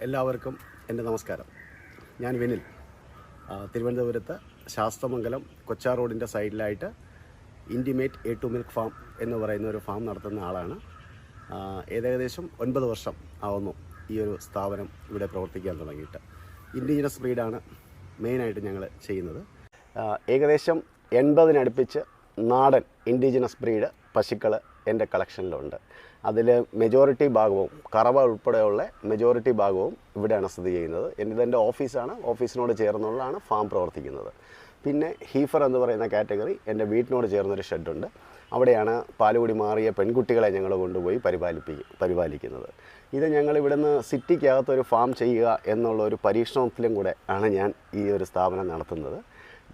എല്ലാവർക്കും എൻ്റെ നമസ്കാരം. ഞാൻ വിനിൽ. തിരുവനന്തപുരത്ത് ശാസ്തമംഗലം കൊച്ചാർ റോഡിൻ്റെ സൈഡിലായിട്ട് ഇൻറ്റിമേറ്റ് A2 മിൽക്ക് ഫാം എന്ന് പറയുന്ന ഒരു ഫാം നടത്തുന്ന ആളാണ്. ഏകദേശം 9 വർഷം ആവുന്നു ഈ ഒരു സ്ഥാപനം ഇവിടെ പ്രവർത്തിക്കാൻ തുടങ്ങിയിട്ട്. ഇൻഡിജിനസ് ബ്രീഡാണ് മെയിനായിട്ട് ഞങ്ങൾ ചെയ്യുന്നത്. ഏകദേശം 80-നടുപ്പിച്ച് നാടൻ ഇൻഡിജിനസ് ബ്രീഡ് പശുക്കൾ എൻ്റെ കളക്ഷനിലുണ്ട്. അതിൽ മെജോറിറ്റി ഭാഗവും കറവ ഉൾപ്പെടെയുള്ള മെജോറിറ്റി ഭാഗവും ഇവിടെയാണ് സ്ഥിതി ചെയ്യുന്നത്. എൻ്റെ ഓഫീസാണ്. ഓഫീസിനോട് ചേർന്നുള്ളതാണ് ഫാം പ്രവർത്തിക്കുന്നത്. പിന്നെ ഹീഫർ എന്ന് പറയുന്ന കാറ്റഗറി എൻ്റെ വീട്ടിനോട് ചേർന്നൊരു ഷെഡുണ്ട്. അവിടെയാണ് പാലുകുടി മാറിയ പെൺകുട്ടികളെ ഞങ്ങൾ കൊണ്ടുപോയി പരിപാലിക്കുന്നത്. ഇത് ഞങ്ങൾ ഇവിടുന്ന് സിറ്റിക്കകത്തൊരു ഫാം ചെയ്യുക എന്നുള്ള ഒരു പരീക്ഷണത്തിലും കൂടെ ആണ് ഞാൻ ഈ ഒരു സ്ഥാപനം നടത്തുന്നത്.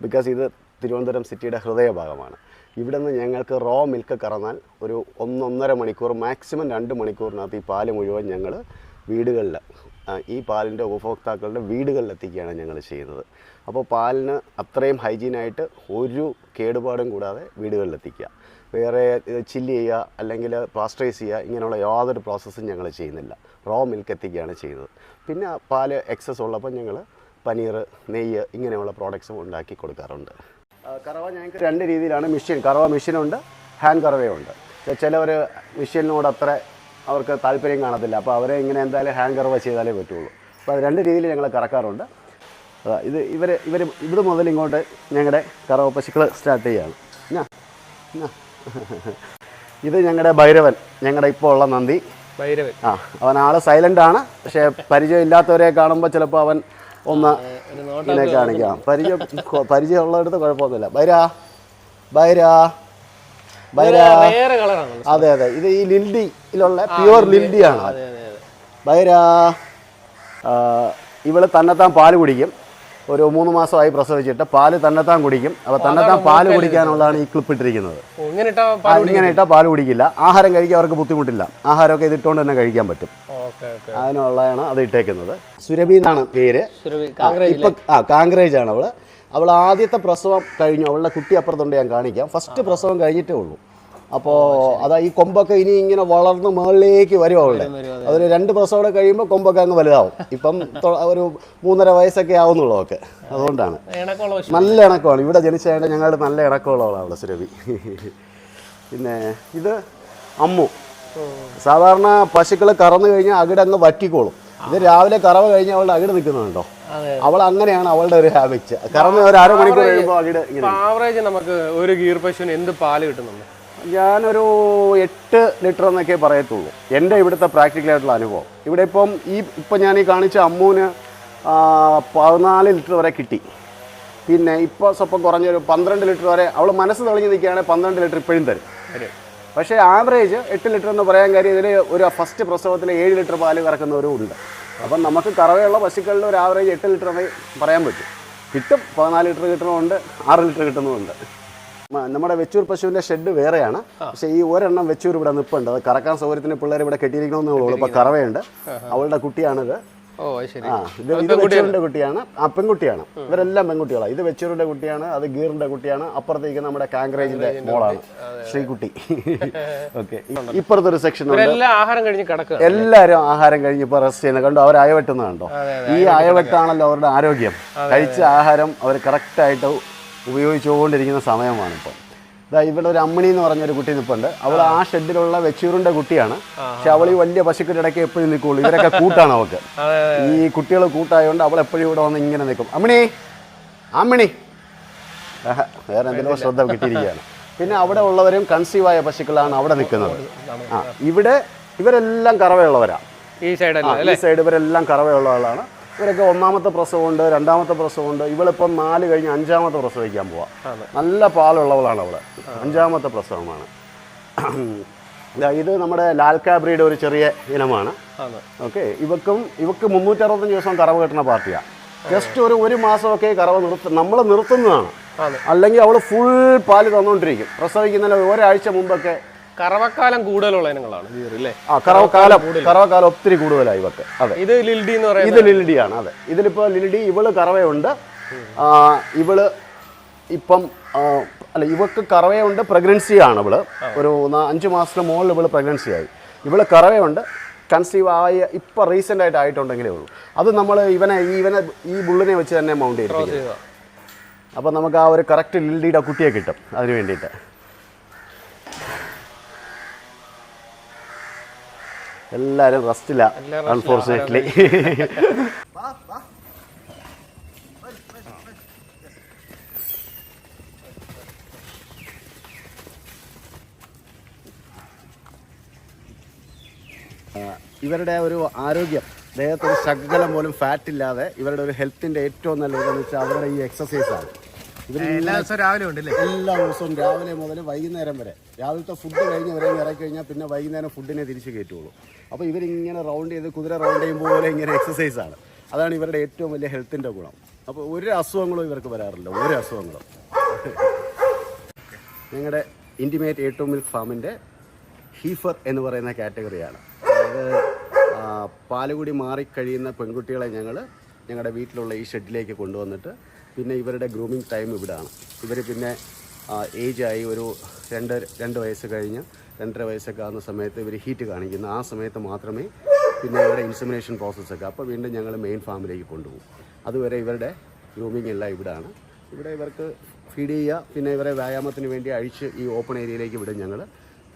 ബിക്കോസ് ഇത് തിരുവനന്തപുരം സിറ്റിയുടെ ഹൃദയഭാഗമാണ്. ഇവിടെ നിന്ന് ഞങ്ങൾക്ക് റോ മിൽക്ക് കറന്നാൽ ഒരു 1-1.5 മണിക്കൂർ, മാക്സിമം 2 മണിക്കൂറിനകത്ത് ഈ പാല് മുഴുവൻ ഞങ്ങൾ വീടുകളിൽ, ഈ പാലിൻ്റെ ഉപഭോക്താക്കളുടെ വീടുകളിലെത്തിക്കുകയാണ് ഞങ്ങൾ ചെയ്യുന്നത്. അപ്പോൾ പാലിന് അത്രയും ഹൈജീനായിട്ട് ഒരു കേടുപാടും കൂടാതെ വീടുകളിലെത്തിക്കുക. വേറെ ചില്ല് ചെയ്യുക അല്ലെങ്കിൽ പാസ്റ്ററൈസ് ചെയ്യുക ഇങ്ങനെയുള്ള യാതൊരു പ്രോസസ്സും ഞങ്ങൾ ചെയ്യുന്നില്ല. റോ മിൽക്ക് എത്തിക്കുകയാണ് ചെയ്യുന്നത്. പിന്നെ പാല് എക്സസ് ഉള്ളപ്പോൾ ഞങ്ങൾ പനീർ, നെയ്യ് ഇങ്ങനെയുള്ള പ്രോഡക്ട്സും ഉണ്ടാക്കി കൊടുക്കാറുണ്ട്. കറവ ഞങ്ങൾക്ക് 2 രീതിയിലാണ്. കറവ മെഷീനുണ്ട്, ഹാൻഡ് കറവയുണ്ട്. ചിലവർ മെഷീനിനോട് അത്ര അവർക്ക് താല്പര്യം കാണത്തില്ല. അപ്പോൾ അവരെ ഇങ്ങനെ എന്തായാലും ഹാൻഡ് കറവ ചെയ്താലേ പറ്റുള്ളൂ. അപ്പോൾ അത് 2 രീതിയിൽ ഞങ്ങൾ കറക്കാറുണ്ട്. ഇത് മുതൽ ഇങ്ങോട്ട് ഞങ്ങളുടെ കറവ പശുക്കൾ സ്റ്റാർട്ട് ചെയ്യുകയാണ്. ഇത് ഞങ്ങളുടെ ഭൈരവൻ, ഞങ്ങളുടെ ഇപ്പോൾ ഉള്ള നന്ദി ഭൈരവൻ. അവൻ ആൾ സൈലൻ്റാണ്. പക്ഷേ പരിചയമില്ലാത്തവരെ കാണുമ്പോൾ ചിലപ്പോൾ അവൻ ഒന്ന് ഇങ്ങനെ കാണിക്കാം. പരിചയമുള്ളടുത്ത് കുഴപ്പമൊന്നുമില്ല. അതെ, ഇത് ഈ ലിൽഡിയിലുള്ള പ്യുവർ ലിൽഡിയാണ്. ഇവള് തന്നെത്താൻ പാല് കുടിക്കും. ഒരു 3 മാസമായി പ്രസവിച്ചിട്ട് പാല് തന്നെത്താൻ കുടിക്കും. അപ്പോൾ തന്നെത്താൻ പാല് കുടിക്കാനുള്ളതാണ് ഈ ക്ലിപ്പ് ഇട്ടിരിക്കുന്നത്. ഇങ്ങനെ ഇട്ടാൽ പാല് കുടിക്കില്ല. ആഹാരം കഴിക്കാൻ അവർക്ക് ബുദ്ധിമുട്ടില്ല. ആഹാരമൊക്കെ ഇതിട്ടുകൊണ്ട് തന്നെ കഴിക്കാൻ പറ്റും. അതിനുള്ളതാണ് അത് ഇട്ടേക്കുന്നത്. സുരഭി എന്നാണ് പേര്. കാങ്ക്രേജ് ആണ് അവൾ ആദ്യത്തെ പ്രസവം കഴിഞ്ഞു. അവളുടെ കുട്ടി അപ്പുറത്തുണ്ട്, ഞാൻ കാണിക്കാം. ഫസ്റ്റ് പ്രസവം കഴിഞ്ഞിട്ടേ ഉള്ളൂ. അപ്പോൾ അതാ ഈ കൊമ്പൊക്കെ ഇനി ഇങ്ങനെ വളർന്ന് മുകളിലേക്ക് വരും അവളുടെ. അതൊരു 2 പ്രസവം കഴിയുമ്പോൾ കൊമ്പൊക്കെ അങ്ങ് വലുതാവും. ഇപ്പം ഒരു 3.5 വയസ്സൊക്കെ ആവുന്നുള്ളൂ ഒക്കെ. അതുകൊണ്ടാണ് നല്ല ഇണക്കമാണ്. ഇവിടെ ജനിച്ചതായിട്ട് ഞങ്ങളുടെ നല്ല ഇണക്കമുള്ളവളാണ് അവളെ സുരഭി. പിന്നെ ഇത് അമ്മു. സാധാരണ പശുക്കൾ കറന്നു കഴിഞ്ഞാൽ അകിടങ്ങ് വറ്റിക്കോളും. ഇത് രാവിലെ കറവ കഴിഞ്ഞാൽ അവളുടെ അകിട് നിൽക്കുന്നുണ്ടോ. അവൾ അങ്ങനെയാണ് അവളുടെ ഒരു ഹാബിറ്റ്. കറന്ന് ഒരു 1/2 മണിക്കൂർ കഴിയുമ്പോൾ അകിട്. ആവറേജ് നമുക്ക് ഒരു ഗീർ പശുവിന് എന്ത് പാല് കിട്ടുന്നുണ്ട്? ഞാനൊരു 8 ലിറ്റർ എന്നൊക്കെ പറയത്തുള്ളൂ. എൻ്റെ ഇവിടുത്തെ പ്രാക്ടിക്കലായിട്ടുള്ള അനുഭവം. ഇവിടെ ഇപ്പം ഞാൻ ഈ കാണിച്ച അമ്മൂന് 14 ലിറ്റർ വരെ കിട്ടി. പിന്നെ ഇപ്പോൾ സ്വപ്പം കുറഞ്ഞൊരു 12 ലിറ്റർ വരെ അവൾ മനസ്സ് തെളിഞ്ഞ് നിൽക്കുകയാണെങ്കിൽ 12 ലിറ്റർ ഇപ്പോഴും തരും. പക്ഷേ ആവറേജ് 8 ലിറ്റർ എന്ന് പറയാൻ കാര്യം ഇതിൽ ഒരു ഫസ്റ്റ് പ്രസവത്തിൽ 7 ലിറ്റർ പാല് കറക്കുന്നവരും ഉണ്ട്. അപ്പം നമുക്ക് കറവയുള്ള പശുക്കളിൽ ഒരു ആവറേജ് 8 ലിറ്റർ എന്ന് പറയാൻ പറ്റും. കിട്ടും. 14 ലിറ്റർ കിട്ടുന്നുമുണ്ട്, 6 ലിറ്റർ കിട്ടുന്നുമുണ്ട്. നമ്മുടെ വെച്ചൂർ പശുവിൻ്റെ ഷെഡ് വേറെയാണ്. പക്ഷേ ഈ ഒരെണ്ണം വെച്ചൂർ ഇവിടെ നിൽപ്പുണ്ട്. അത് കറക്കാൻ സൗകര്യത്തിന് പിള്ളേർ ഇവിടെ കെട്ടിയിരിക്കണമെന്നേ ഉള്ളൂ. ഇപ്പോൾ കറവയുണ്ട്. അവളുടെ കുട്ടിയാണിത്. ഇത് വെച്ചൂരിൻ്റെ കുട്ടിയാണ്. പെൺകുട്ടിയാണ്. ഇവരെല്ലാം പെൺകുട്ടികളാണ്. ഇത് വെച്ചൂരിൻ്റെ കുട്ടിയാണ്, അത് ഗീറിൻ്റെ കുട്ടിയാണ്. അപ്പുറത്തേക്ക് നമ്മുടെ കാങ്ക്രേജിൻ്റെ മോളാണ് ശ്രീകുട്ടി. ഓക്കെ, ഇപ്പുറത്തൊരു സെക്ഷൻ ഉണ്ട്. എല്ലാവരും ആഹാരം കഴിഞ്ഞ് ഇപ്പോൾ റെസ്റ്റ് ചെയ്യുന്നത് കണ്ടോ. അവർ അയവെട്ടുന്നത് കണ്ടോ. ഈ അയവെട്ടാണല്ലോ അവരുടെ ആരോഗ്യം. കഴിച്ച ആഹാരം അവർ കറക്റ്റായിട്ട് ഉപയോഗിച്ചുകൊണ്ടിരിക്കുന്ന സമയമാണ് ഇപ്പം. ഇവിടെ ഒരു അമ്മണി എന്ന് പറഞ്ഞൊരു കുട്ടി നിൽപ്പുണ്ട്. അവൾ ആ ഷെഡിലുള്ള വെച്ചൂറിൻ്റെ കുട്ടിയാണ്. പക്ഷെ അവൾ ഈ വലിയ പശുക്കളുടെ ഇടയ്ക്ക് എപ്പോഴും നിൽക്കുള്ളൂ. ഇവരൊക്കെ കൂട്ടാണ് അവൾക്ക്. ഈ കുട്ടികൾ കൂട്ടായതുകൊണ്ട് അവൾ എപ്പോഴും ഇവിടെ വന്ന് ഇങ്ങനെ നിൽക്കും. അമ്മണി വേറെ എന്തെങ്കിലും ശ്രദ്ധ കിട്ടിയിരിക്കുകയാണ്. പിന്നെ അവിടെ ഉള്ളവരും കൺസീവായ പശുക്കളാണ് അവിടെ നിൽക്കുന്നത്. ഇവരെല്ലാം കറവയുള്ളവരാണ്. ഈ സൈഡ് ഇവരെല്ലാം കറവയുള്ളവരാണ്. ഇവരൊക്കെ 1ാമത്തെ പ്രസവമുണ്ട്, 2ാമത്തെ പ്രസവമുണ്ട്. ഇവളിപ്പം 4 കഴിഞ്ഞ് 5ാമത്തെ പ്രസവിക്കാൻ പോവാം. നല്ല പാലുള്ളവളാണ് അവൾ. 5ാമത്തെ പ്രസവമാണ്. ഇത് നമ്മുടെ ലാൽക്ക ബ്രീഡ് ഒരു ചെറിയ ഇനമാണ്. ഓക്കെ, ഇവക്ക് 365 ദിവസം കറവ കെട്ടുന്ന പാർട്ടിയാണ്. ജസ്റ്റ് ഒരു മാസമൊക്കെ കറവ നമ്മൾ നിർത്തുന്നതാണ്. അല്ലെങ്കിൽ അവൾ ഫുൾ പാല് തന്നുകൊണ്ടിരിക്കും. പ്രസവിക്കുന്നതിന് ഒരാഴ്ച മുമ്പൊക്കെ. കറവക്കാലം കൂടുതലുള്ള ഇനങ്ങളാണ് അല്ലേ? കറവക്കാലം ഒത്തിരി കൂടുതലായി ഇവക്ക്. അതെ, ഇത് ലിൽഡി എന്ന് പറയുന്നത്. ഇത് ലിൽഡിയാണ്. അതെ, ഇതിലിപ്പോൾ ലിൽഡി ഇവള് കറവയുണ്ട്. ഇവള് ഇപ്പം ഇവക്ക് കറവയുണ്ട്. പ്രഗ്നൻസി ആണ് ഇവള്. ഒരു 5 മാസത്തിന് മുകളിൽ ഇവള് പ്രഗ്നൻസി ആയി. ഇവള് കറവയുണ്ട്. കൺസീവ് ആയി ഇപ്പോൾ റീസെൻ്റ് ആയിട്ടുണ്ടെങ്കിലേ ഉള്ളൂ. അത് നമ്മൾ ഇവനെ ഈ ബുള്ളിനെ വെച്ച് തന്നെ മൗണ്ട് ചെയ്തിരിക്കുന്നത്. അപ്പോൾ നമുക്ക് ആ ഒരു കറക്റ്റ് ലിൽഡിയുടെ കുട്ടിയെ കിട്ടും. അതിന് വേണ്ടിയിട്ട് എല്ലാവരും റെസ്റ്റില്ല അൺഫോർച്ചുനേറ്റ്ലി. ഇവരുടെ ഒരു ആരോഗ്യം, ദേഹത്തൊരു ശകലം പോലും ഫാറ്റ് ഇല്ലാതെ ഇവരുടെ ഒരു ഹെൽത്തിൻ്റെ ഏറ്റവും നല്ല ഇതെന്ന് വെച്ചാൽ അവരുടെ ഈ എക്സസൈസാണ്. ഇവർ എല്ലാ ദിവസവും രാവിലെ മുതൽ വൈകുന്നേരം വരെ, രാവിലത്തെ ഫുഡ് കഴിഞ്ഞ് വരെ ഇറക്കി കഴിഞ്ഞാൽ പിന്നെ വൈകുന്നേരം ഫുഡിനെ തിരിച്ച് കയറ്റുള്ളൂ. അപ്പോൾ ഇവരിങ്ങനെ റൗണ്ട് ചെയ്ത് കുതിര റൗണ്ട് ചെയ്യുമ്പോൾ പോലെ ഇങ്ങനെ എക്സസൈസാണ്. അതാണ് ഇവരുടെ ഏറ്റവും വലിയ ഹെൽത്തിൻ്റെ ഗുണം. അപ്പോൾ ഒരു അസുഖങ്ങളും ഇവർക്ക് വരാറില്ല, ഒരു അസുഖങ്ങളും. ഞങ്ങളുടെ ഇൻറ്റിമേറ്റ് A2 മിൽക്ക് ഫാമിൻ്റെ ഹീഫർ എന്ന് പറയുന്ന കാറ്റഗറിയാണ്. അതായത് പാലുകൂടി മാറിക്കഴിയുന്ന പെൺകുട്ടികളെ ഞങ്ങളുടെ വീട്ടിലുള്ള ഈ ഷെഡിലേക്ക് കൊണ്ടുവന്നിട്ട് പിന്നെ ഇവരുടെ ഗ്രൂമിങ് ടൈം ഇവിടെയാണ്. ഇവർ പിന്നെ ഏജായി ഒരു 2 വയസ്സ് കഴിഞ്ഞ് 2.5 വയസ്സൊക്കെ ആകുന്ന സമയത്ത് ഇവർ ഹീറ്റ് കാണിക്കുന്നു. ആ സമയത്ത് മാത്രമേ പിന്നെ ഇവരുടെ ഇൻസമിനേഷൻ പ്രോസസ്സൊക്കെ, അപ്പോൾ വീണ്ടും ഞങ്ങൾ മെയിൻ ഫാമിലേക്ക് കൊണ്ടുപോകും. അതുവരെ ഇവരുടെ ഗ്രൂമിങ് എല്ലാം ഇവിടെയാണ്. ഇവിടെ ഇവർക്ക് ഫീഡ് ചെയ്യുക, പിന്നെ ഇവരെ വ്യായാമത്തിന് വേണ്ടി അഴിച്ച് ഈ ഓപ്പൺ ഏരിയയിലേക്ക് വിടും ഞങ്ങൾ.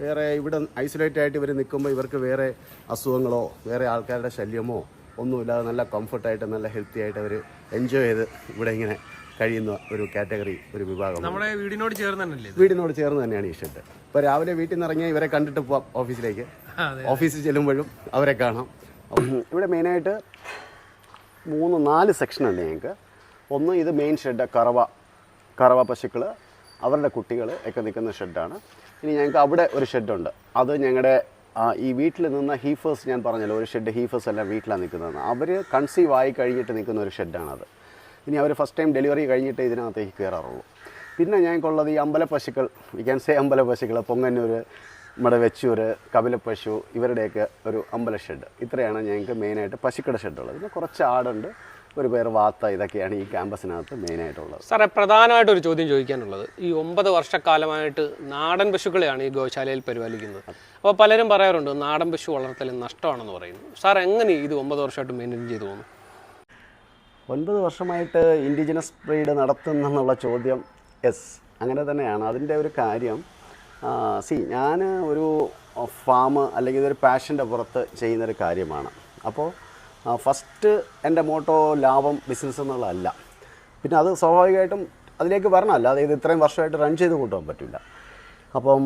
വേറെ ഇവിടെ ഐസൊലേറ്റ് ആയിട്ട് ഇവർ നിൽക്കുമ്പോൾ ഇവർക്ക് വേറെ അസുഖങ്ങളോ വേറെ ആൾക്കാരുടെ ശല്യമോ ഒന്നുമില്ലാതെ നല്ല കംഫർട്ടായിട്ട് നല്ല ഹെൽത്തി ആയിട്ട് അവർ എൻജോയ് ചെയ്ത് ഇവിടെ ഇങ്ങനെ കഴിയുന്ന ഒരു കാറ്റഗറി, ഒരു വിഭാഗം. നമ്മുടെ വീടിനോട് ചേർന്ന് തന്നെയാണ് ഈ ഷെഡ്. ഇപ്പോൾ രാവിലെ വീട്ടിൽ നിന്ന് ഇറങ്ങിയാൽ ഇവരെ കണ്ടിട്ട് പോവാം ഓഫീസിലേക്ക്. ഓഫീസിൽ ചെല്ലുമ്പോഴും അവരെ കാണാം. ഇവിടെ മെയിനായിട്ട് 3-4 സെക്ഷനുണ്ട് ഞങ്ങൾക്ക്. ഒന്ന് ഇത് മെയിൻ ഷെഡ്, കറവ പശുക്കൾ, അവരുടെ കുട്ടികൾ ഒക്കെ നിൽക്കുന്ന ഷെഡാണ്. ഇനി ഞങ്ങൾക്ക് അവിടെ ഒരു ഷെഡുണ്ട്. അത് ഞങ്ങളുടെ ഈ വീട്ടിൽ നിന്ന് ഹീഫേഴ്സ്, ഞാൻ പറഞ്ഞല്ലോ ഒരു ഷെഡ് ഹീഫേഴ്സ് എല്ലാം വീട്ടിലാണ് നിൽക്കുന്നതെന്ന്. അവർ കൺസീവ് ആയി കഴിഞ്ഞിട്ട് നിൽക്കുന്ന ഒരു ഷെഡാണത്. ഇനി അവർ ഫസ്റ്റ് ടൈം ഡെലിവറി കഴിഞ്ഞിട്ട് ഇതിനകത്തേക്ക് കയറാറുള്ളൂ. പിന്നെ ഞങ്ങൾക്കുള്ളത് ഈ അമ്പലപ്പശുക്കൾ, വി ക്യാൻ സേ അമ്പലപ്പശുക്കൾ, പൊങ്ങന്നൂർ, നമ്മുടെ വെച്ചൂർ, കപിലപ്പശു, ഇവരുടെയൊക്കെ ഒരു അമ്പല ഷെഡ്. ഇത്രയാണ് ഞങ്ങൾക്ക് മെയിനായിട്ട് പശുക്കളുടെ ഷെഡുള്ളത്. പിന്നെ കുറച്ച് ആടുണ്ട്, ഒരു പേർ വാത്ത, ഇതൊക്കെയാണ് ഈ ക്യാമ്പസിനകത്ത് മെയിനായിട്ടുള്ളത്. സാറേ, പ്രധാനമായിട്ടൊരു ചോദ്യം ചോദിക്കാനുള്ളത്, ഈ 9 വർഷക്കാലമായിട്ട് നാടൻ പശുക്കളെയാണ് ഈ ഗോശാലയിൽ പരിപാലിക്കുന്നത്. അപ്പോൾ പലരും പറയാറുണ്ട് നാടൻ പശു വളർത്തൽ നഷ്ടമാണെന്ന് പറയുന്നു. സാർ എങ്ങനെ ഇത് 9 വർഷമായിട്ട് മെയിൻറ്റെയിൻ ചെയ്തു പോകുന്നു? 9 വർഷമായിട്ട് ഇൻഡിജിനസ് ബ്രീഡ് നടത്തുന്നെന്നുള്ള ചോദ്യം, യെസ്, അങ്ങനെ തന്നെയാണ്. അതിൻ്റെ ഒരു കാര്യം, ഞാൻ ഒരു ഫാം അല്ലെങ്കിൽ ഇതൊരു പാഷൻ്റെ പുറത്ത് ചെയ്യുന്നൊരു കാര്യമാണ്. അപ്പോൾ ഫസ്റ്റ് എൻ്റെ മോട്ടോ ലാഭം, ബിസിനസ് എന്നുള്ളതല്ല. പിന്നെ അത് സ്വാഭാവികമായിട്ടും അതിലേക്ക് വരണമല്ല, അതായത് ഇത്രയും വർഷമായിട്ട് റൺ ചെയ്ത് കൊണ്ടുപോകാൻ പറ്റില്ല. അപ്പം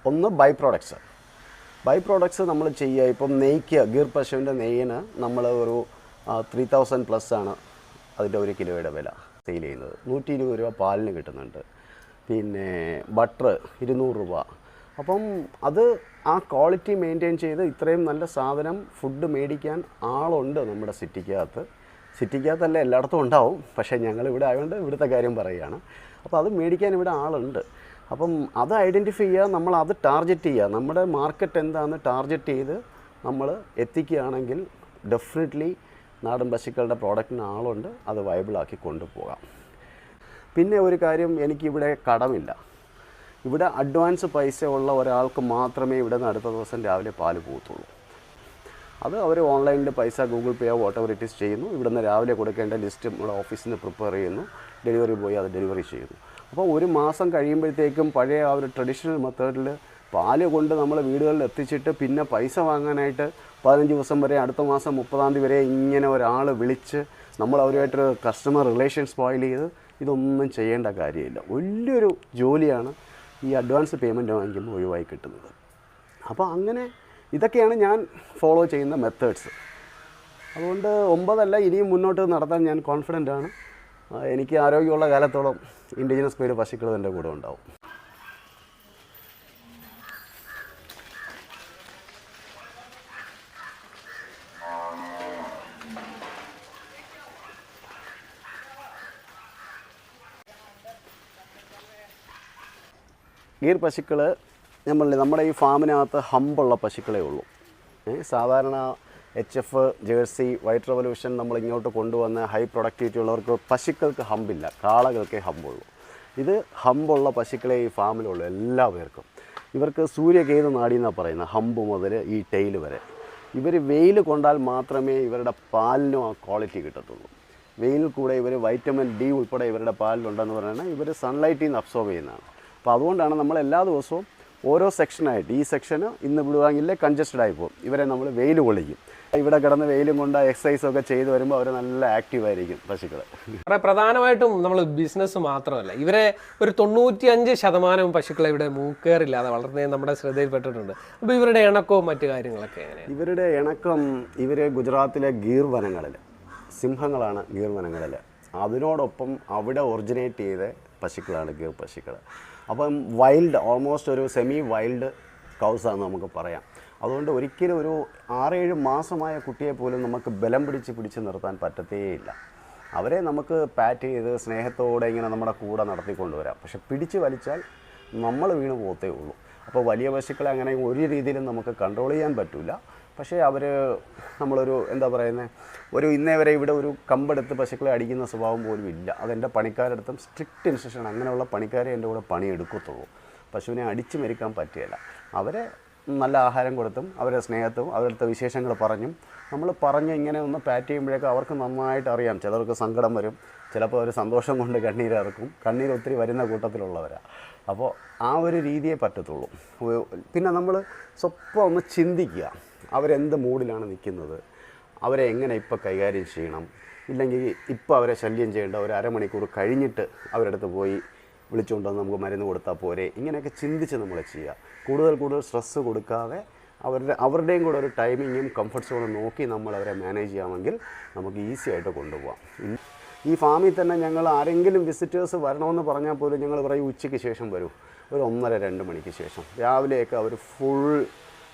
ഒന്ന് ബൈ പ്രോഡക്ട്സ് നമ്മൾ ചെയ്യുക. ഇപ്പം നെയ്ക്ക്, ഗീർ പശുവിൻ്റെ നെയ്യിന് നമ്മൾ ഒരു 3000+ ആണ് അതിൻ്റെ 1 കിലോയുടെ വില സെയിൽ ചെയ്യുന്നത്. 120 രൂപ പാലിന് കിട്ടുന്നുണ്ട്. പിന്നെ ബട്ടർ 200 രൂപ. അപ്പം അത് ആ ക്വാളിറ്റി മെയിൻറ്റെയിൻ ചെയ്ത് ഇത്രയും നല്ല സാധനം ഫുഡ് മേടിക്കാൻ ആളുണ്ട് നമ്മുടെ സിറ്റിക്കകത്തല്ല, എല്ലായിടത്തും ഉണ്ടാവും. പക്ഷേ ഞങ്ങളിവിടെ ആയതുകൊണ്ട് ഇവിടുത്തെ കാര്യം പറയുകയാണ്. അപ്പോൾ അത് മേടിക്കാൻ ഇവിടെ ആളുണ്ട്. അപ്പം അത് ഐഡൻറ്റിഫൈ ചെയ്യുക, നമ്മൾ അത് ടാർഗറ്റ് ചെയ്യുക. നമ്മുടെ മാർക്കറ്റ് എന്താണെന്ന് ടാർഗറ്റ് ചെയ്ത് നമ്മൾ എത്തിക്കുകയാണെങ്കിൽ ഡെഫിനറ്റ്ലി നാടൻ പശുക്കളുടെ പ്രോഡക്റ്റിന് ആളുണ്ട്, അത് വയബിളാക്കി കൊണ്ടുപോകാം. പിന്നെ ഒരു കാര്യം, എനിക്കിവിടെ കടമില്ല. ഇവിടെ അഡ്വാൻസ് പൈസ ഉള്ള ഒരാൾക്ക് മാത്രമേ ഇവിടെ നിന്ന് അടുത്ത ദിവസം രാവിലെ പാല് പോകത്തുള്ളൂ. അത് അവർ ഓൺലൈനിൽ പൈസ ഗൂഗിൾ പേയോ വാട്ടെവർ ഇറ്റ് ഈസ് ചെയ്യുന്നു. ഇവിടെ നിന്ന് രാവിലെ കൊടുക്കേണ്ട ലിസ്റ്റ് നമ്മുടെ ഓഫീസിൽ നിന്ന് പ്രിപ്പയർ ചെയ്യുന്നു, ഡെലിവറി ബോയ് അത് ഡെലിവറി ചെയ്യുന്നു. അപ്പോൾ ഒരു മാസം കഴിയുമ്പോഴത്തേക്കും പഴയ ആ ഒരു ട്രഡീഷണൽ മെത്തേഡിൽ പാല് കൊണ്ട് നമ്മൾ വീടുകളിൽ എത്തിച്ചിട്ട് പിന്നെ പൈസ വാങ്ങാനായിട്ട് 15 ദിവസം വരെ, അടുത്ത മാസം 30-ാം തീയതി വരെ ഇങ്ങനെ ഒരാൾ വിളിച്ച് നമ്മൾ അവരുമായിട്ടൊരു കസ്റ്റമർ റിലേഷൻ സ്പോയിൽ ചെയ്ത് ഇതൊന്നും ചെയ്യേണ്ട കാര്യമില്ല. വലിയൊരു ജോലിയാണ് ഈ അഡ്വാൻസ് പേയ്മെൻറ്റ് വാങ്ങിക്കുമ്പോൾ ഒഴിവായി കിട്ടുന്നത്. അപ്പോൾ അങ്ങനെ ഇതൊക്കെയാണ് ഞാൻ ഫോളോ ചെയ്യുന്ന മെത്തേഡ്സ്. അതുകൊണ്ട് 9 ഇനിയും മുന്നോട്ട് നടത്താൻ ഞാൻ കോൺഫിഡൻ്റ് ആണ്. എനിക്ക് ആരോഗ്യമുള്ള കാലത്തോളം ഇൻഡിജിനസ് ബ്രീഡ് പശുക്കൾ എൻ്റെ കൂടെ ഉണ്ടാവും. ഗീർ പശുക്കൾ നമ്മുടെ ഈ ഫാമിനകത്ത് ഹമ്പുള്ള പശുക്കളേ ഉള്ളൂ. സാധാരണ HF, ജേഴ്സി, വൈറ്റ് റെവല്യൂഷൻ നമ്മൾ ഇങ്ങോട്ട് കൊണ്ടുവന്ന ഹൈ പ്രൊഡക്ടിവിറ്റി ഉള്ളവർക്ക് പശുക്കൾക്ക് ഹമ്പില്ല, കാളകൾക്കേ ഹമ്പുള്ളൂ. ഇത് ഹമ്പുള്ള പശുക്കളെ ഈ ഫാമിലുള്ളൂ എല്ലാ പേർക്കും. ഇവർക്ക് സൂര്യകേതു നാഡി എന്നാണ് പറയുന്നത്, ഹമ്പ് മുതൽ ഈ ടെയിൽ വരെ. ഇവർ വെയിൽ കൊണ്ടാൽ മാത്രമേ ഇവരുടെ പാലിനും ആ ക്വാളിറ്റി കിട്ടത്തുള്ളൂ. വെയിൽ കൂടെ ഇവർ വൈറ്റമിൻ ഡി ഉൾപ്പെടെ ഇവരുടെ പാലിലുണ്ടെന്ന് പറയുന്നത് ഇവർ സൺലൈറ്റിൽ നിന്ന് അബ്സോർബ് ചെയ്യുന്നതാണ്. അപ്പോൾ അതുകൊണ്ടാണ് നമ്മൾ എല്ലാ ദിവസവും ഓരോ സെക്ഷനായിട്ട്, ഈ സെക്ഷന് ഇന്ന് വിടുവാങ്കിൽ കൺജസ്റ്റഡ് ആയി പോകും, ഇവരെ നമ്മൾ വെയിൽ കൊള്ളിക്കും. ഇവിടെ കിടന്ന് വെയിലും കൊണ്ട് എക്സസൈസൊക്കെ ചെയ്ത് വരുമ്പോൾ അവർ നല്ല ആക്റ്റീവായിരിക്കും പശുക്കൾ. പ്രധാനമായിട്ടും നമ്മൾ ബിസിനസ് മാത്രമല്ല, ഇവരെ ഒരു 95% പശുക്കളെ ഇവിടെ മൂക്കേറില്ലാതെ വളർന്നേ നമ്മുടെ ശ്രദ്ധയിൽപ്പെട്ടിട്ടുണ്ട്. അപ്പോൾ ഇവരുടെ ഇണക്കവും മറ്റു കാര്യങ്ങളൊക്കെ എങ്ങനെയാണ്? ഇവരുടെ ഇണക്കം, ഇവർ ഗുജറാത്തിലെ ഗീർ വനങ്ങളിൽ, സിംഹങ്ങളാണ് ഗീർ വനങ്ങളിൽ, അതിനോടൊപ്പം അവിടെ ഒറിജിനേറ്റ് ചെയ്ത പശുക്കളാണ് ഗീർ പശുക്കൾ. അപ്പം വൈൽഡ്, ഓൾമോസ്റ്റ് ഒരു സെമി വൈൽഡ് കൗസാന്ന് നമുക്ക് പറയാം. അതുകൊണ്ട് ഒരിക്കലും ഒരു 6-7 മാസമായ കുട്ടിയെ പോലും നമുക്ക് ബലം പിടിച്ച് നിർത്താൻ പറ്റത്തേയില്ല. അവരെ നമുക്ക് പാറ്റ് ചെയ്ത് സ്നേഹത്തോടെ ഇങ്ങനെ നമ്മുടെ കൂടെ നടത്തിക്കൊണ്ടുവരാം. പക്ഷെ പിടിച്ച് വലിച്ചാൽ നമ്മൾ വീണ് പോകത്തേ ഉള്ളൂ. അപ്പോൾ വലിയ പശുക്കളെ അങ്ങനെ ഒരു രീതിയിലും നമുക്ക് കൺട്രോൾ ചെയ്യാൻ പറ്റില്ല. പക്ഷേ അവർ നമ്മളൊരു എന്താ പറയുന്നത്, ഒരു ഇന്നേ വരെ ഇവിടെ ഒരു കമ്പെടുത്ത് പശുക്കളെ അടിക്കുന്ന സ്വഭാവം പോലും ഇല്ല. അതെൻ്റെ പണിക്കാരടുത്തും സ്ട്രിക്റ്റ് ഇൻസ്ട്രക്ഷൻ, അങ്ങനെയുള്ള പണിക്കാരെ എൻ്റെ കൂടെ പണിയെടുക്കത്തുള്ളൂ. പശുവിനെ അടിച്ചു മെരിക്കാൻ പറ്റുകയില്ല. അവരെ നല്ല ആഹാരം കൊടുത്തും അവരുടെ സ്നേഹത്തും അവരുടെ വിശേഷങ്ങൾ പറഞ്ഞും നമ്മൾ പറഞ്ഞ് ഇങ്ങനെ ഒന്ന് പാറ്റ് ചെയ്യുമ്പോഴേക്കും അവർക്ക് നന്നായിട്ട് അറിയാം. ചിലർക്ക് സങ്കടം വരും, ചിലപ്പോൾ അവർ സന്തോഷം കൊണ്ട് കണ്ണീരിറക്കും. കണ്ണീർ ഒത്തിരി വരുന്ന കൂട്ടത്തിലുള്ളവരാണ്. അപ്പോൾ ആ ഒരു രീതിയേ പറ്റത്തുള്ളൂ. പിന്നെ നമ്മൾ സ്വപ്പം ഒന്ന് ചിന്തിക്കുക, അവരെന്ത് മൂഡിലാണ് നിൽക്കുന്നത്, അവരെ എങ്ങനെ ഇപ്പോൾ കൈകാര്യം ചെയ്യണം. ഇല്ലെങ്കിൽ ഇപ്പോൾ അവരെ ശല്യം ചെയ്യേണ്ട, ഒരു അരമണിക്കൂർ കഴിഞ്ഞിട്ട് അവരുടെ അടുത്ത് പോയി വിളിച്ചുകൊണ്ടുവന്ന് നമുക്ക് മരുന്ന് കൊടുത്താൽ പോരെ. ഇങ്ങനെയൊക്കെ ചിന്തിച്ച് നമ്മൾ ചെയ്യുക. കൂടുതൽ സ്ട്രെസ്സ് കൊടുക്കാതെ അവരുടെയും കൂടെ ഒരു ടൈമിങ്ങും കംഫർട്ട് സോണും നോക്കി നമ്മൾ അവരെ മാനേജ് ചെയ്യാമെങ്കിൽ നമുക്ക് ഈസി ആയിട്ട് കൊണ്ടുപോകാം. ഈ ഫാമിൽ തന്നെ ഞങ്ങൾ ആരെങ്കിലും വിസിറ്റേഴ്സ് വരണമെന്ന് പറഞ്ഞാൽ പോലും ഞങ്ങൾ പറയും ഉച്ചയ്ക്ക് ശേഷം വരൂ, ഒരു 1:30-2 മണിക്ക് ശേഷം. രാവിലെയൊക്കെ അവർ ഫുൾ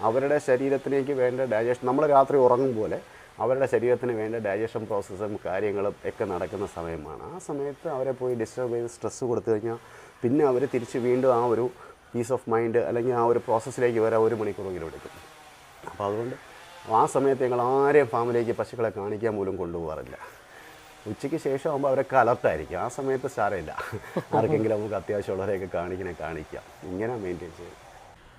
അവരുടെ ശരീരത്തിലേക്ക് വേണ്ട ഡൈജഷൻ, നമ്മൾ രാത്രി ഉറങ്ങും പോലെ അവരുടെ ശരീരത്തിന് വേണ്ട ഡൈജഷൻ പ്രോസസ്സും കാര്യങ്ങളും ഒക്കെ നടക്കുന്ന സമയമാണ്. ആ സമയത്ത് അവരെ പോയി ഡിസ്റ്റർബ് ചെയ്ത് സ്ട്രെസ്സ് കൊടുത്തു കഴിഞ്ഞാൽ പിന്നെ അവർ തിരിച്ച് വീണ്ടും ആ ഒരു പീസ് ഓഫ് മൈൻഡ് അല്ലെങ്കിൽ ആ ഒരു പ്രോസസ്സിലേക്ക് വരാൻ 1 മണിക്കൂറെങ്കിലും എടുക്കും. അപ്പോൾ അതുകൊണ്ട് ആ സമയത്ത് ഞങ്ങൾ ആരെയും ഫാമിലേക്ക് പശുക്കളെ കാണിക്കാൻ പോലും കൊണ്ടുപോകാറില്ല. ഉച്ചയ്ക്ക് ശേഷം ആകുമ്പോൾ അവരൊക്കെ അലർട്ടായിരിക്കും. ആ സമയത്ത് സാരമില്ല, ആർക്കെങ്കിലും നമുക്ക് അത്യാവശ്യമുള്ളവരെയൊക്കെ കാണിക്കാം. ഇങ്ങനെ മെയിൻറ്റെയിൻ ചെയ്യും.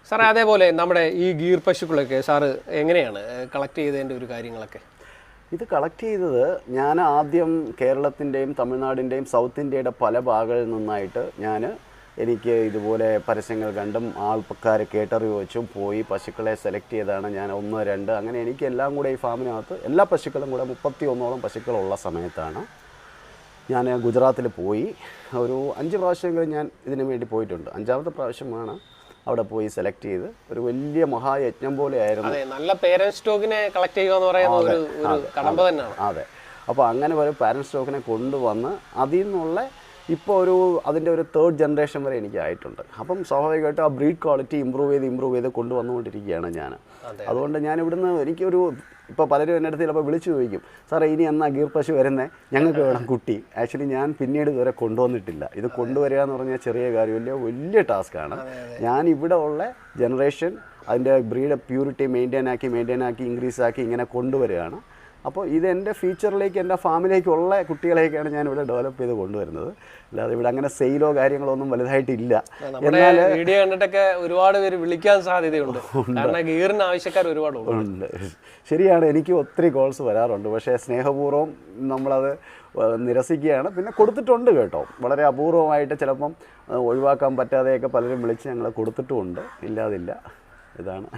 സാറേ, അതേപോലെ നമ്മുടെ ഈ ഗീർ പശുക്കളൊക്കെ സാറ് എങ്ങനെയാണ് കളക്ട് ചെയ്തതിൻ്റെ ഒരു കാര്യങ്ങളൊക്കെ? ഇത് കളക്ട് ചെയ്തത് ഞാൻ ആദ്യം കേരളത്തിൻ്റെയും തമിഴ്നാടിൻ്റെയും സൗത്ത് ഇന്ത്യയുടെ പല ഭാഗങ്ങളിൽ നിന്നായിട്ട് എനിക്ക് ഇതുപോലെ പരസ്യങ്ങൾ കണ്ടും ആൾക്കാർ കേട്ടറിവ് വെച്ചും പോയി പശുക്കളെ സെലക്ട് ചെയ്താണ് ഞാൻ 1-2 അങ്ങനെ എനിക്ക് എല്ലാം കൂടെ ഈ ഫാമിനകത്ത് എല്ലാ പശുക്കളും കൂടെ 31ഓളം പശുക്കളുള്ള സമയത്താണ് ഞാൻ ഗുജറാത്തിൽ പോയി. ഒരു 5 പ്രാവശ്യമെങ്കിലും ഞാൻ ഇതിനു വേണ്ടി പോയിട്ടുണ്ട്. 5ാമത്തെ പ്രാവശ്യമാണ് അവിടെ പോയി സെലക്ട് ചെയ്ത്. ഒരു വലിയ മഹായജ്ഞം പോലെയായിരുന്നു. നല്ല പേരന്റ് സ്റ്റോക്കിനെ കളക്ട് ചെയ്യുക എന്ന് പറയുന്നത് ഒരു കടമ്പ തന്നെയാണ്. അതെ. അപ്പോൾ അങ്ങനെ ഒരു പാരന്റ് സ്റ്റോക്കിനെ കൊണ്ടുവന്ന് അതിൽ നിന്നുള്ള ഇപ്പോൾ അതിൻ്റെ ഒരു 3rd ജനറേഷൻ വരെ എനിക്ക് ആയിട്ടുണ്ട്. അപ്പം സ്വാഭാവികമായിട്ടും ആ ബ്രീഡ് ക്വാളിറ്റി ഇമ്പ്രൂവ് ചെയ്ത് കൊണ്ടുവന്നുകൊണ്ടിരിക്കുകയാണ് ഞാൻ. അതുകൊണ്ട് ഞാൻ ഇവിടുന്ന് ഇപ്പോൾ പലരും എൻ്റെ അടുത്ത് ചിലപ്പോൾ വിളിച്ചു ചോദിക്കും, സാറേ ഇനി എന്നാ ഗീർ പശു വരുന്നത്, ഞങ്ങൾക്ക് വേണം കുട്ടി. ആക്ച്വലി ഞാൻ പിന്നീട് ഇതുവരെ കൊണ്ടുവന്നിട്ടില്ല. ഇത് കൊണ്ടുവരിക എന്ന് പറഞ്ഞാൽ ചെറിയ കാര്യമില്ല, വലിയ ടാസ്ക്കാണ്. ഞാൻ ഇവിടെ ഉള്ള ജനറേഷൻ അതിൻ്റെ ബ്രീഡ് പ്യൂരിറ്റി മെയിൻറ്റെയിൻ ആക്കി ഇൻക്രീസ് ആക്കി ഇങ്ങനെ കൊണ്ടുവരികയാണ്. അപ്പോൾ ഇതെൻ്റെ ഫ്യൂച്ചറിലേക്ക് എൻ്റെ ഫാമിലേക്കുള്ള കുട്ടികളെയൊക്കെയാണ് ഞാൻ ഇവിടെ ഡെവലപ്പ് ചെയ്ത് കൊണ്ടുവരുന്നത്. അല്ലാതെ ഇവിടെ അങ്ങനെ സെയിലോ കാര്യങ്ങളോ ഒന്നും വലുതായിട്ടില്ല. എന്നാൽ വീഡിയോ കണ്ടിട്ടൊക്കെ ഒരുപാട് പേര് വിളിക്കാൻ സാധ്യതയുണ്ട്, കാരണം ഗീറിന് ആവശ്യക്കാർ ഒരുപാടുണ്ട്. ശരിയാണ്, എനിക്ക് ഒത്തിരി കോൾസ് വരാറുണ്ട്. പക്ഷേ സ്നേഹപൂർവ്വം നമ്മളത് നിരസിക്കുകയാണ്. പിന്നെ കൊടുത്തിട്ടുണ്ട് കേട്ടോ, വളരെ അപൂർവമായിട്ട് ചിലപ്പം ഒഴിവാക്കാൻ പറ്റാതെയൊക്കെ പലരും വിളിച്ച് ഞങ്ങൾ കൊടുത്തിട്ടുമുണ്ട്, ഇല്ലാതില്ല. ഇതാണ്.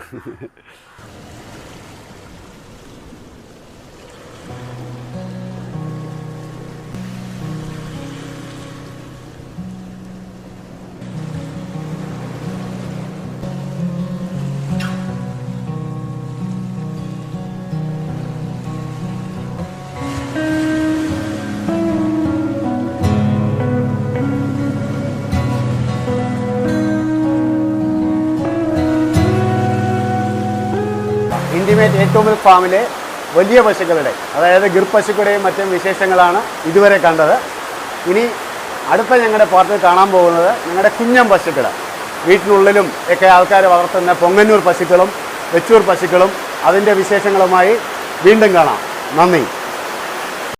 ഇൻറ്റിമേറ്റ് A2 മിൽക്ക് ഫാമിലെ വലിയ പശുക്കളുടെ, അതായത് ഗിർ പശുക്കളുടെയും മറ്റും വിശേഷങ്ങളാണ് ഇതുവരെ കണ്ടത്. ഇനി അടുത്ത ഞങ്ങളുടെ പാർട്ടിൽ കാണാൻ പോകുന്നത് ഞങ്ങളുടെ കുഞ്ഞൻ പശുക്കൾ, വീട്ടിനുള്ളിലും ഒക്കെ ആൾക്കാർ വളർത്തുന്ന പൊങ്ങന്നൂർ പശുക്കളും വെച്ചൂർ പശുക്കളും അതിൻ്റെ വിശേഷങ്ങളുമായി വീണ്ടും കാണാം. നന്ദി.